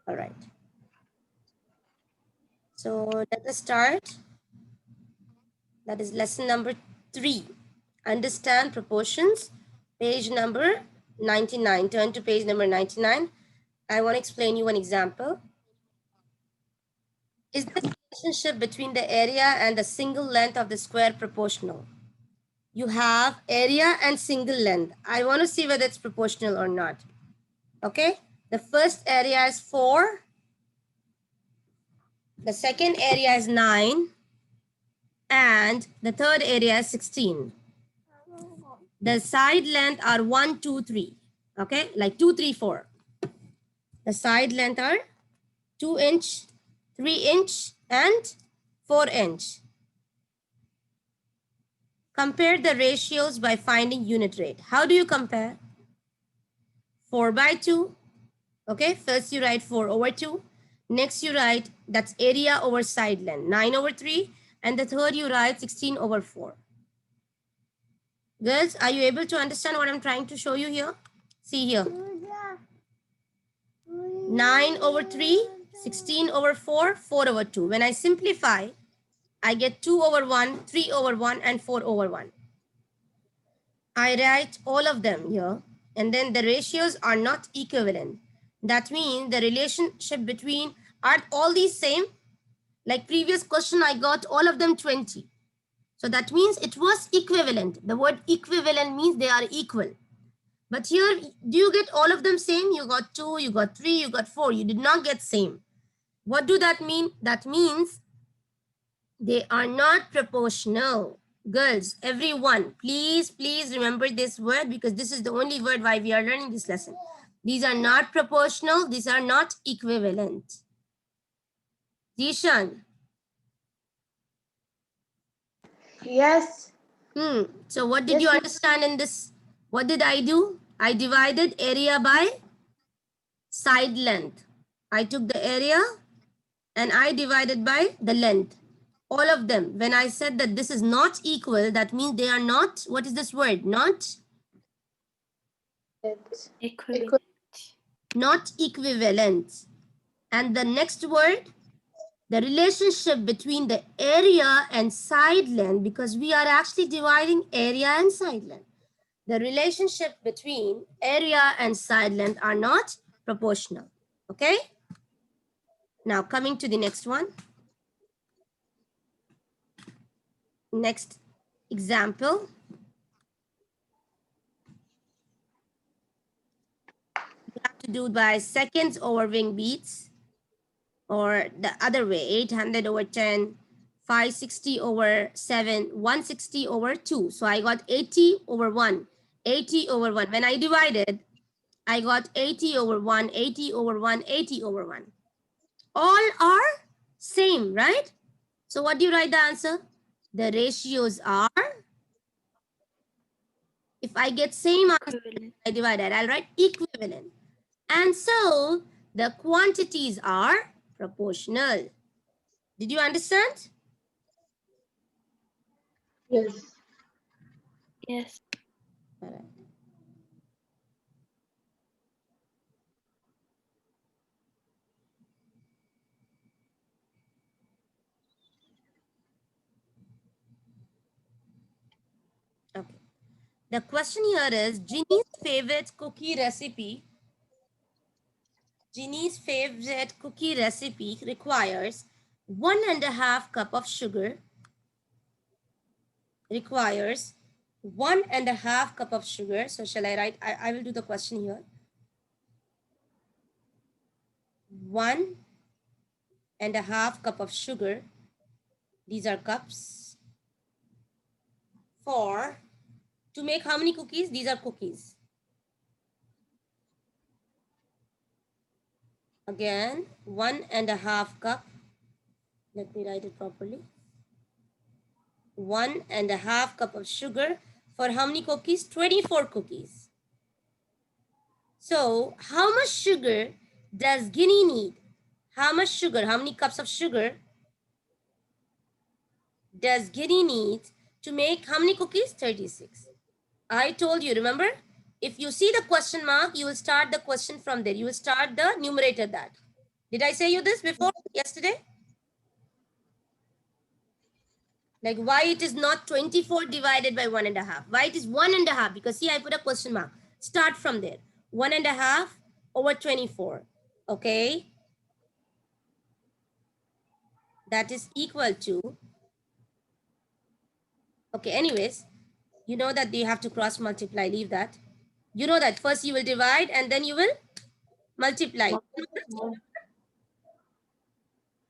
All right. So let us start. That is lesson number 3. Understand proportions. Page number 99. Turn to page number 99. I want to explain you an example. Is the relationship between the area and the single length of the square proportional? You have area and single length. I want to see whether it's proportional or not. Okay. The first area is 4. The second area is 9. And the third area is 16. The side length are 1, 2, 3. Okay, like 2, 3, 4. The side length are 2 inch, 3 inch, and 4 inch. Compare the ratios by finding unit rate. How do you compare? 4 by 2. Okay, first you write 4 over 2. Next you write, that's area over side length, 9 over 3. And the third you write 16 over 4. Girls, are you able to understand what I'm trying to show you here? See here. 9 over 3, 16 over 4, 4 over 2. When I simplify, I get 2 over 1, 3 over 1, and 4 over 1. I write all of them here, and then the ratios are not equivalent. That means the relationship between, are all these same? Like previous question, I got all of them 20. So that means it was equivalent. The word equivalent means they are equal. But here, do you get all of them same? You got 2, you got 3, you got 4. You did not get same. What do that mean? That means they are not proportional. Girls, everyone, please remember this word because this is the only word why we are learning this lesson. These are not proportional. These are not equivalent. Zishan. Yes. So what did you understand in this? What did I do? I divided area by side length. I took the area and I divided by the length. All of them. When I said that this is not equal, that means they are not, what is this word? Not Equivalent. not equivalent. And the next word, the relationship between the area and side length, because we are actually dividing area and side length. The relationship between area and side length are not proportional. Okay? Now coming to the next one. Next example. You have to do by seconds over wing beats, or the other way, 800 over 10, 560 over 7, 160 over 2. So I got 80 over 1, 80 over 1. When I divided, I got 80 over 1, 80 over 1, 80 over 1. All are same, right? So what do you write the answer? The ratios are, if I get same answer, I divide it, I'll write equivalent. And so the quantities are proportional. Did you understand? Yes. Yes. All right. Okay. The question here is Ginny's favorite cookie recipe. Ginny's favorite cookie recipe requires 1.5 cup of sugar. Requires 1.5 cup of sugar. So shall I write? I will do the question here. 1.5 cup of sugar. These are cups. For to make how many cookies? These are cookies. Again, 1.5 cup. Let me write it properly. 1.5 cup of sugar for how many cookies? 24 cookies. So how much sugar does Ginny need? How much sugar? How many cups of sugar does Ginny need to make how many cookies? 36. I told you, remember? If you see the question mark, you will start the question from there. You will start the numerator that. Did I say you this before yesterday? Like why it is not 24 divided by 1.5? Why it is 1.5? Because see, I put a question mark. Start from there. 1.5 over 24. Okay. That is equal to, okay, anyways, you know that you have to cross multiply, leave that. You know that first you will divide and then you will multiply.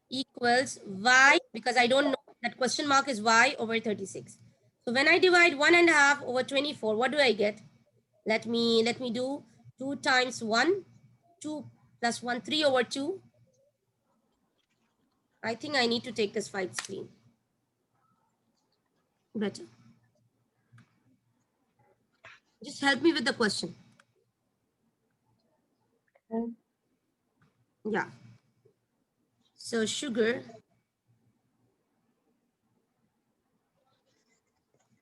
Equals y, because I don't know, that question mark is y over 36. So when I divide 1.5 over 24, what do I get? Let me do 2 times 1, 2 plus 1, 3 over 2. I think I need to take this 5 screen. Better. Just help me with the question. Okay. Yeah. So sugar,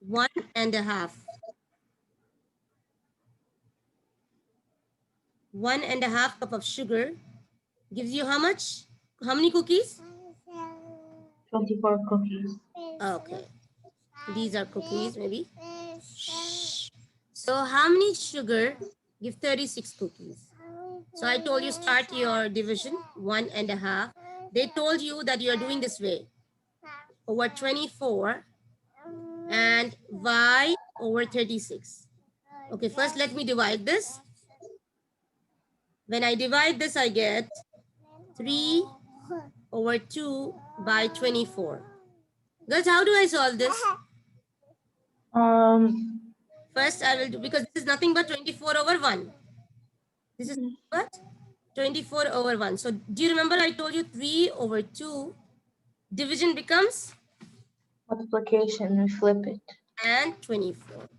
1.5. 1.5 cup of sugar gives you how much? How many cookies? 24 cookies. Okay. These are cookies, maybe. So how many sugar give 36 cookies? So I told you start your division, 1.5. They told you that you are doing this way. Over 24 and y over 36. Okay, first let me divide this. When I divide this, I get 3 over 2 by 24. Girls, how do I solve this? First, I will do, because this is nothing but 24 over 1. This is what? 24 over 1. So do you remember I told you 3 over 2 division becomes? Multiplication, we flip it. And 24.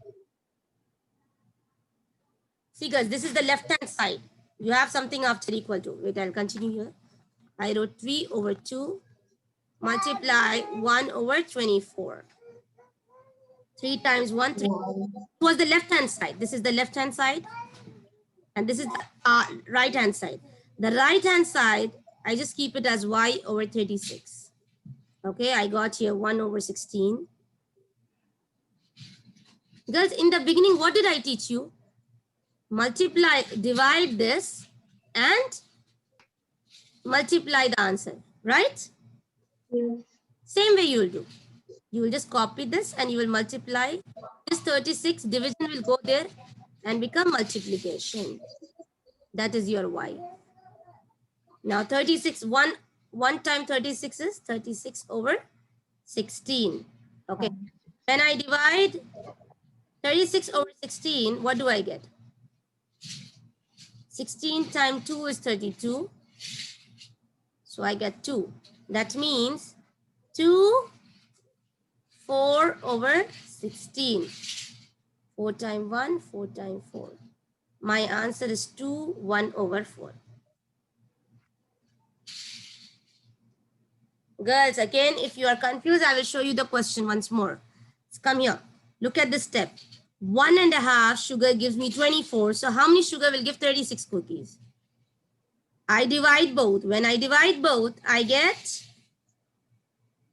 See guys, this is the left hand side. You have something after equal to. Wait, I'll continue here. I wrote 3 over 2 multiply 1 over 24. 3 times 1, 3. Was the left hand side. This is the left hand side. And this is the right hand side. The right hand side, I just keep it as y over 36. Okay, I got here 1 over 16. Girls, in the beginning, what did I teach you? Multiply, divide this and multiply the answer, right? Yes. Same way you will do. You will just copy this and you will multiply. This 36 division will go there and become multiplication. That is your y. Now 36, 1 time 36 is 36 over 16. Okay. When I divide 36 over 16, what do I get? 16 times 2 is 32. So I get 2. That means 2, 4 over 16. 4 times 1, 4 times 4. My answer is 2, 1 over 4. Girls, again, if you are confused, I will show you the question once more. Let's come here. Look at this step. 1.5 sugar gives me 24. So how many sugar will give 36 cookies? I divide both. When I divide both, I get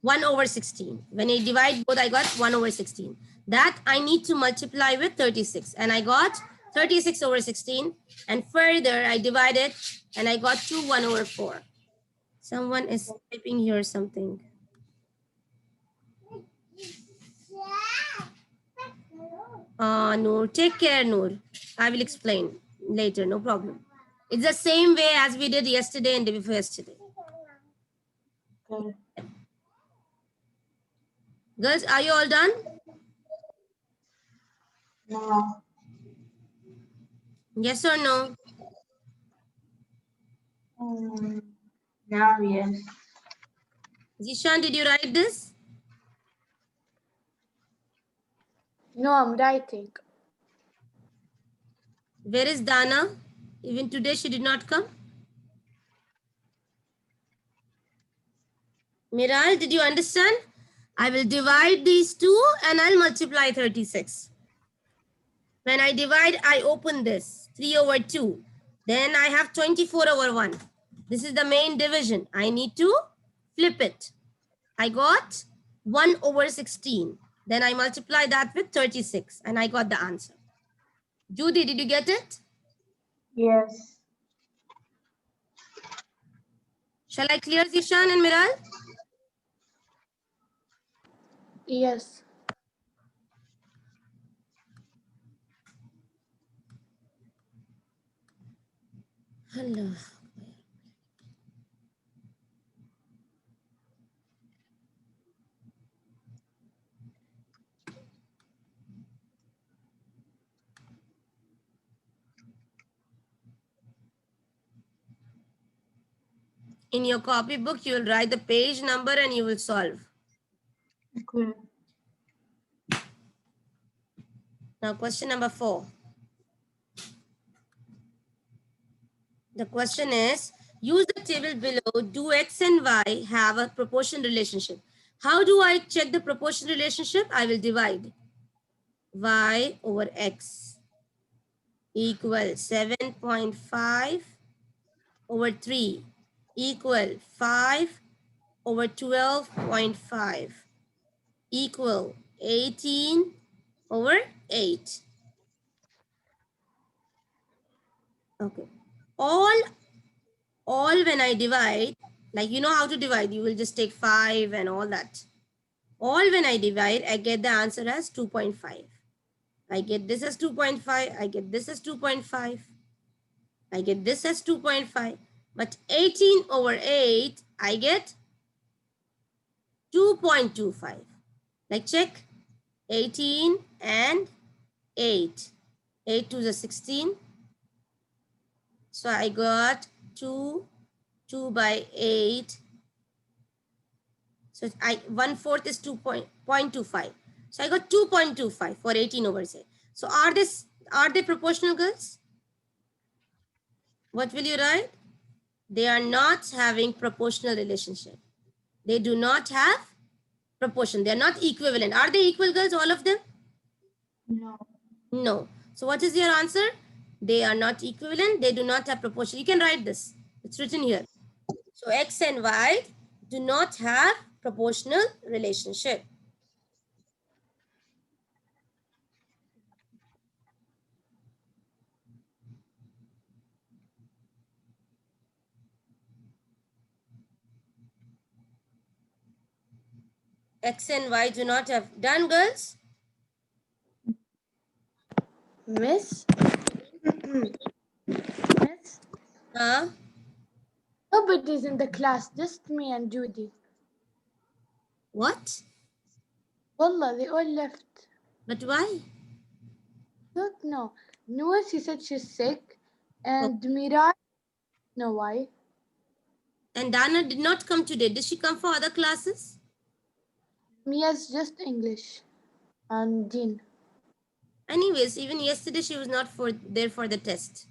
1 over 16. When I divide both, I got 1 over 16. That I need to multiply with 36. And I got 36 over 16. And further, I divided and I got 2, 1 over 4. Someone is typing here something. Noor, take care, Noor. I will explain later, no problem. It's the same way as we did yesterday and the day before yesterday. Okay. Girls, are you all done? No. Yes or no? Now, yes. Zishan, did you write this? No, I'm writing. Where is Dana? Even today she did not come. Miral, did you understand? I will divide these two and I'll multiply 36. When I divide, I open this 3 over 2. Then I have 24 over 1. This is the main division. I need to flip it. I got 1 over 16. Then I multiply that with 36 and I got the answer. Judy, did you get it? Yes. Shall I clear Zishan and Miral? Yes. Hello. In your copybook, you will write the page number and you will solve. Okay. Now, question number 4. The question is, use the table below. Do X and Y have a proportion relationship? How do I check the proportion relationship? I will divide Y over X equal 7.5 over 3 equal 5 over 12.5 equal 18 over 8. Okay. All when I divide, like you know how to divide, you will just take 5 and all that. All when I divide, I get the answer as 2.5. I get this as 2.5. I get this as 2.5. I get this as 2.5. But 18 over 8, I get 2.25. Like check 18 and 8. 8 to the 16. So I got 2 by 8. So 1/4 is 2.25. So I got 2.25 for 18 over 8. So are they proportional, girls? What will you write? They are not having proportional relationship. They do not have proportion. They are not equivalent. Are they equal, girls, all of them? No. No. So what is your answer? They are not equivalent. They do not have proportion. You can write this. It's written here. So X and Y do not have proportional relationship. X and Y do not have. Done, girls? Miss? Miss? Huh? Nobody's in the class, just me and Judy. What? Wallah, they all left. But why? Don't know. Noah, she said she's sick. And Mirai, know why? And Dana did not come today. Did she come for other classes? Mia's just English. And Dean. Anyways, even yesterday she was not there for the test.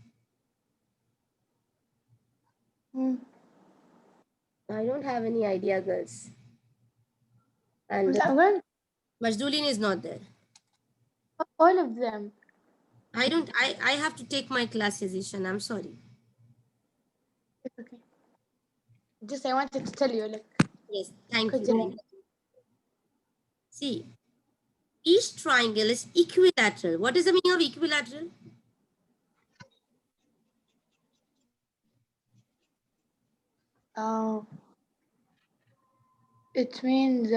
Hmm. I don't have any idea, girls. And Well, Majdulin is not there. all of them. I have to take my classes, Ishan. I'm sorry. It's okay. Just I wanted to tell you, like, Yes, thank Good you. job. Thank you. See, each triangle is equilateral. What is the meaning of equilateral? It means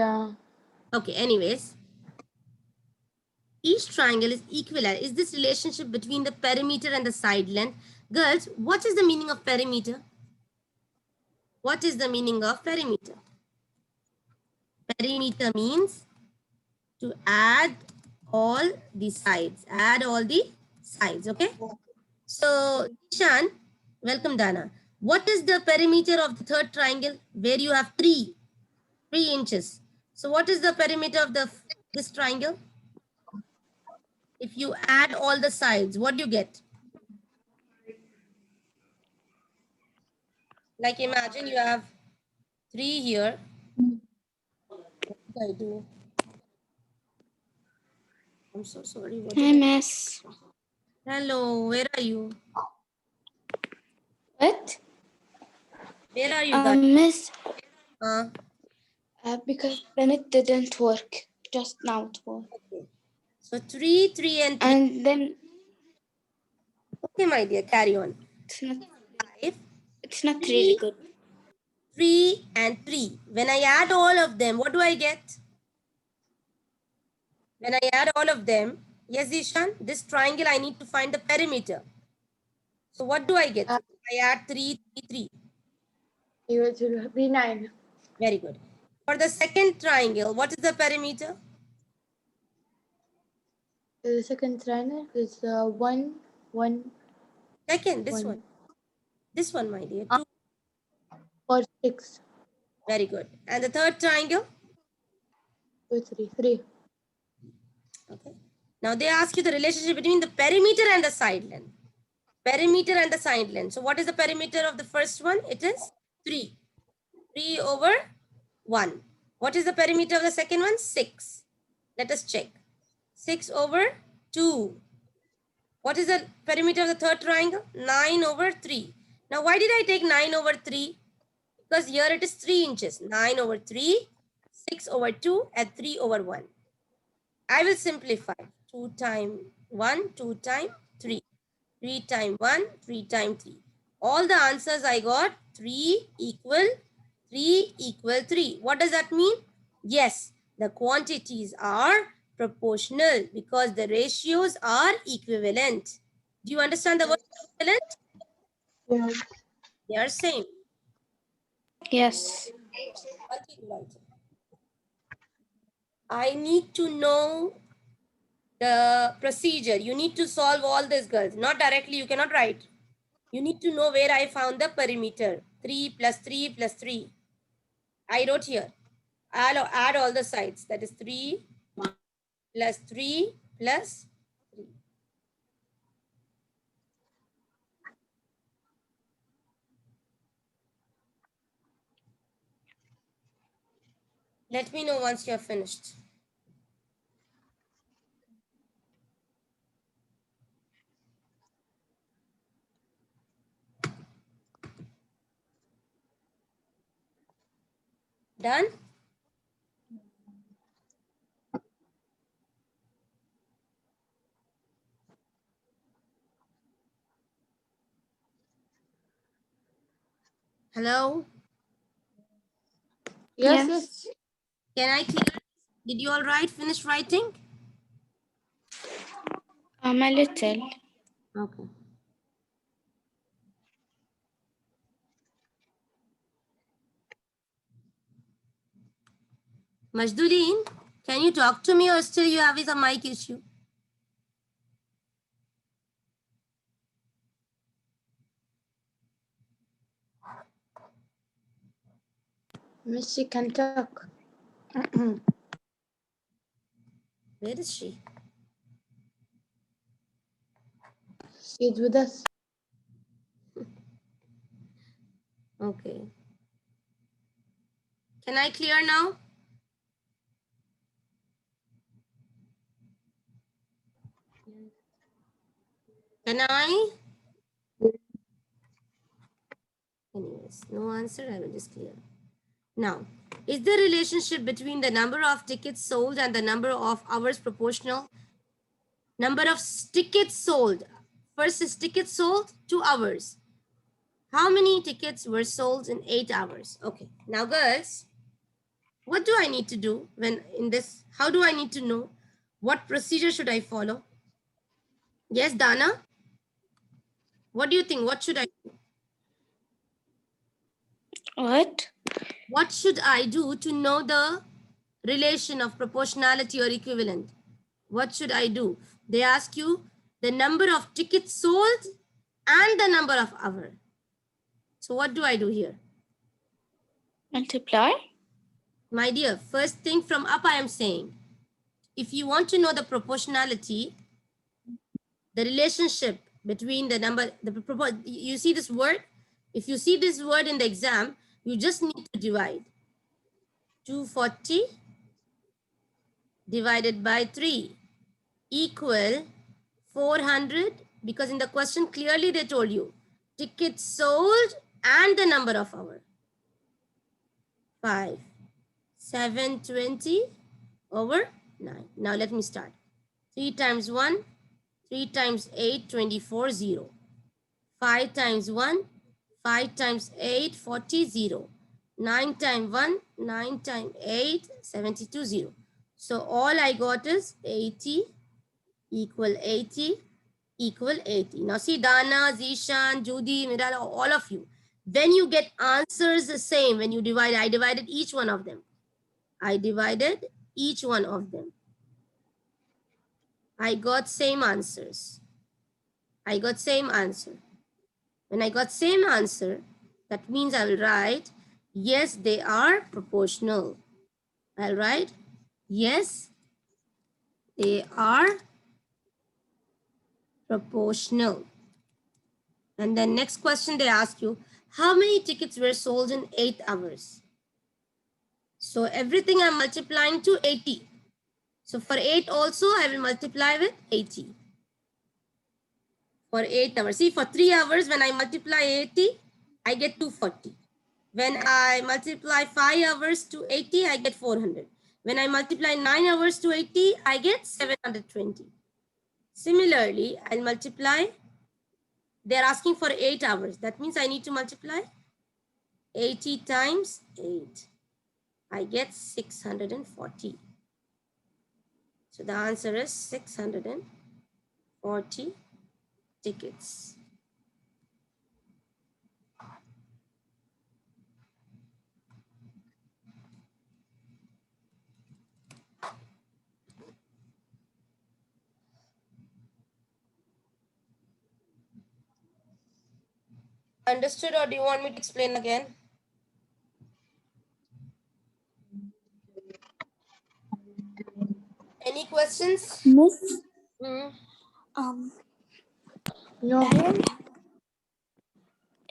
Okay, anyways. Each triangle is equilateral. Is this relationship between the perimeter and the side length? Girls, what is the meaning of perimeter? What is the meaning of perimeter? Perimeter means to add all the sides. Add all the sides, okay? So, Ishan, welcome, Dana. What is the perimeter of the third triangle where you have 3 inches? So, what is the perimeter of this triangle? If you add all the sides, what do you get? Like imagine you have 3 here. What did I do? I'm so sorry. What did I do? Miss. Hello, where are you? what? Where are you guys? Miss, Because then it didn't work. Just now it worked. Okay. So 3, 3 and 3. and then Okay, my dear, carry on. it's 5, not 3, really good. 3 and 3. When I add all of them, what do I get? When I add all of them, yes, Ishan, this triangle, I need to find the perimeter. So what do I get? I add 3, 3, 3. It will be 9. Very good. For the second triangle, what is the perimeter? The second triangle is 1, 1, Second, this 1, one. This one, my dear. 2. or 6, Very good. And the third triangle? 2, 3, 3. Okay. Now they ask you the relationship between the perimeter and the side length. Perimeter and the side length. So what is the perimeter of the first one? It is 3. 3 over 1. What is the perimeter of the second one? 6. Let us check. 6 over 2. What is the perimeter of the third triangle? 9 over 3. Now why did I take 9 over 3? Because here it is 3 inches. 9 over 3, 6 over 2 and 3 over 1. I will simplify. 2 times 1, 2 times 3. 3 times 1, 3 times 3. All the answers I got 3 equal 3 equal 3. What does that mean? Yes, the quantities are proportional because the ratios are equivalent. Do you understand the word equivalent? Yes. They are same. Yes. I need to know the procedure. You need to solve all this, girls. Not directly, you cannot write. You need to know where I found the perimeter. 3 plus 3 plus 3. I wrote here. I'll add all the sides. That is 3 plus 3 plus 3. Let me know once you have finished. Done? Hello? Yes, Yes. yes. Can I clear? Did you all write? Finish writing? A little. Okay. Majdudeen, can you talk to me or still you have a mic issue? Miss, she can talk. Where is she? She's with us. Okay. Can I clear now? Can I? Anyways, no answer. I will just clear. Now, is the relationship between the number of tickets sold and the number of hours proportional? Number of tickets sold. First is tickets sold, 2 hours. How many tickets were sold in 8 hours? Okay. Now, girls, what do I need to do when in this? How do I need to know? What procedure should I follow? Yes, Dana? What do you think? What should I do? What? What should I do to know the relation of proportionality or equivalent? What should I do? They ask you the number of tickets sold and the number of hours. So what do I do here? Multiply? My dear, first thing from up I am saying, if you want to know the proportionality, the relationship between the number, you see this word? If you see this word in the exam, you just need to divide. 240 divided by 3 equal 400, because in the question clearly they told you tickets sold and the number of hour. 5, 720 over 9. Now let me start. 3 times 1, 3 times 8, 24, 0. 5 times 1, 5 times 8, 40, 0. 9 times 1, 9 times 8, 72, 0. So all I got is 80 equal 80 equal 80. Now see Dana, Zishan, Judy, Mirala, all of you. When you get answers the same, when you divide, I divided each one of them. I divided each one of them. I got same answers. I got same answer. When I got same answer, that means I will write, yes, they are proportional. I'll write, yes, they are proportional. And then next question they ask you, how many tickets were sold in 8 hours? So everything I'm multiplying to 80. So for 8 also, I will multiply with 80. For 8 hours. See, for 3 hours, when I multiply 80, I get 240. When I multiply 5 hours to 80, I get 400. When I multiply 9 hours to 80, I get 720. Similarly, I'll multiply, they're asking for 8 hours. That means I need to multiply 80 times 8. I get 640. So the answer is 640 tickets. Understood, or do you want me to explain again? Any questions? Miss, Hmm. No.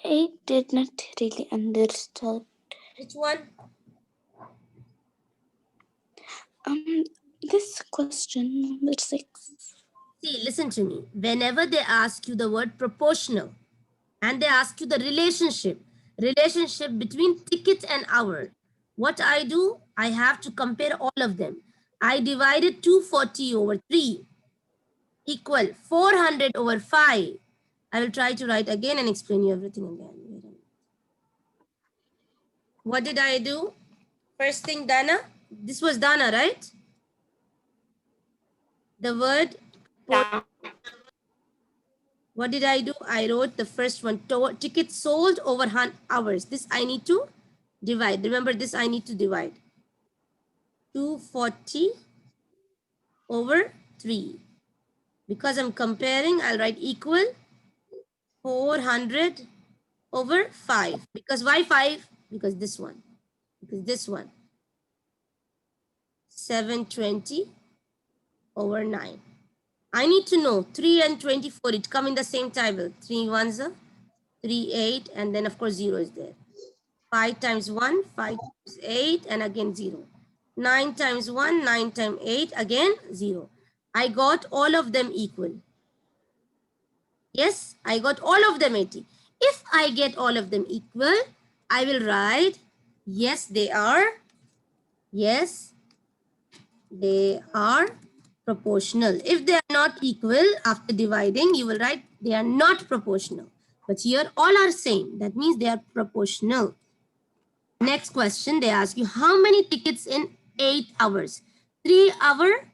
I did not really understand. Which one? This question number 6. See, listen to me. Whenever they ask you the word proportional and they ask you the relationship between ticket and hour, what I do, I have to compare all of them. I divided 240 over 3 equal 400 over 5. I will try to write again and explain you everything again. What did I do? First thing, Dana. This was Dana, right? The word. Yeah. What did I do? I wrote the first one. Tickets sold over hours. This I need to divide. Remember this I need to divide. 240 over 3. Because I'm comparing, I'll write equal 400 over 5. Because why 5? Because this one. Because this one. 720 over 9. I need to know 3 and 24. It come in the same table. 3 ones are 3, 8, and then of course 0 is there. 5 times 1, 5 times 8, and again 0. 9 times 1, 9 times 8, again 0. I got all of them equal. Yes, I got all of them 80. If I get all of them equal, I will write, yes, they are. Yes, they are proportional. If they are not equal, after dividing, you will write they are not proportional. But here all are same. That means they are proportional. Next question, they ask you how many tickets in 8 hours? 3 hour,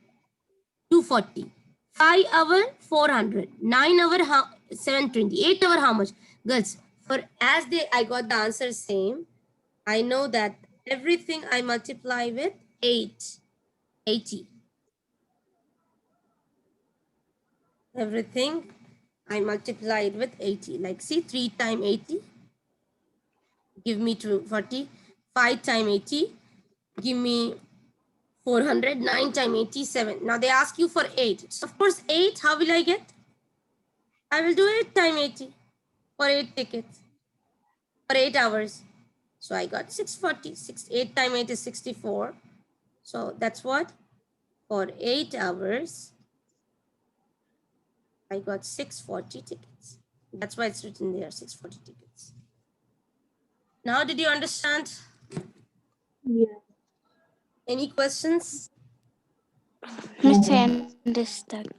240. 5 hour, 400. 9 hour, 720. 8 hour, how much? Girls, for as I got the answer same, I know that everything I multiply with 8, 80. Everything I multiplied with 80. Like see, 3 times 80, give me 240. 5 times 80, give me 400. 9 times 87. Now they ask you for 8. So of course 8, how will I get? I will do 8 times 80 for 8 tickets for 8 hours. So I got 640. 8 times 8 is 64. So that's what? For 8 hours, I got 640 tickets. That's why it's written there, 640 tickets. Now, did you understand? Yeah. Any questions? Miss, I understand.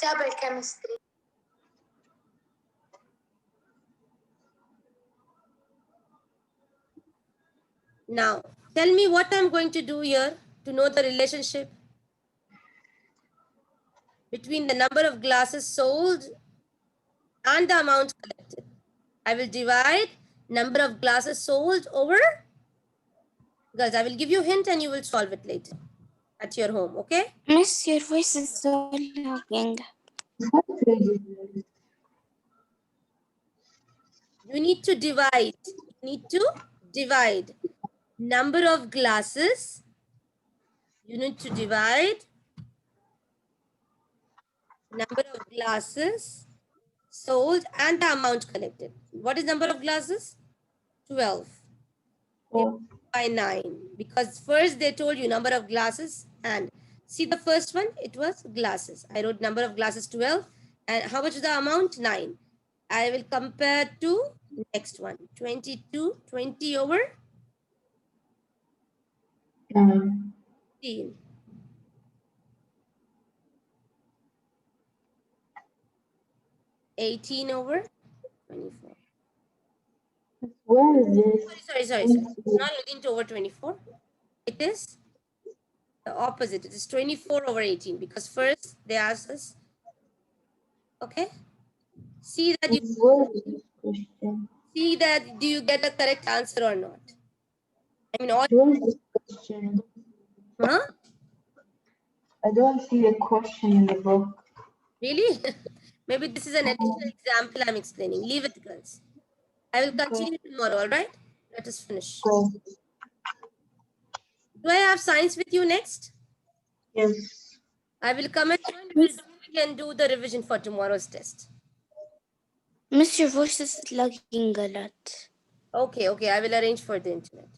كتاب الكيمستري. Now, tell me what I'm going to do here to know the relationship between the number of glasses sold and the amount collected. I will divide number of glasses sold over, girls, I will give you a hint and you will solve it later at your home, okay? Miss, your voice is so lagging. You need to divide number of glasses. You need to divide number of glasses sold and the amount collected. What is number of glasses? 12. By 9, because first they told you number of glasses, and see the first one, it was glasses. I wrote number of glasses 12, and how much is the amount? 9. I will compare to next one, 22, 20 over 15. 18 over 24. Where is this? Sorry. It's not 18 over 24. It is the opposite. It is 24 over 18, because first they asked us, okay? See that do you get a correct answer or not? I mean, all, Where is this question? huh? I don't see the question in the book. Really? Maybe this is an additional example I'm explaining. Leave it, girls. I will continue tomorrow, all right? Let us finish. Go. Do I have science with you next? Yes. I will come at you and we can do the revision for tomorrow's test. Miss, your voice is lagging a lot. Okay. I will arrange for the internet.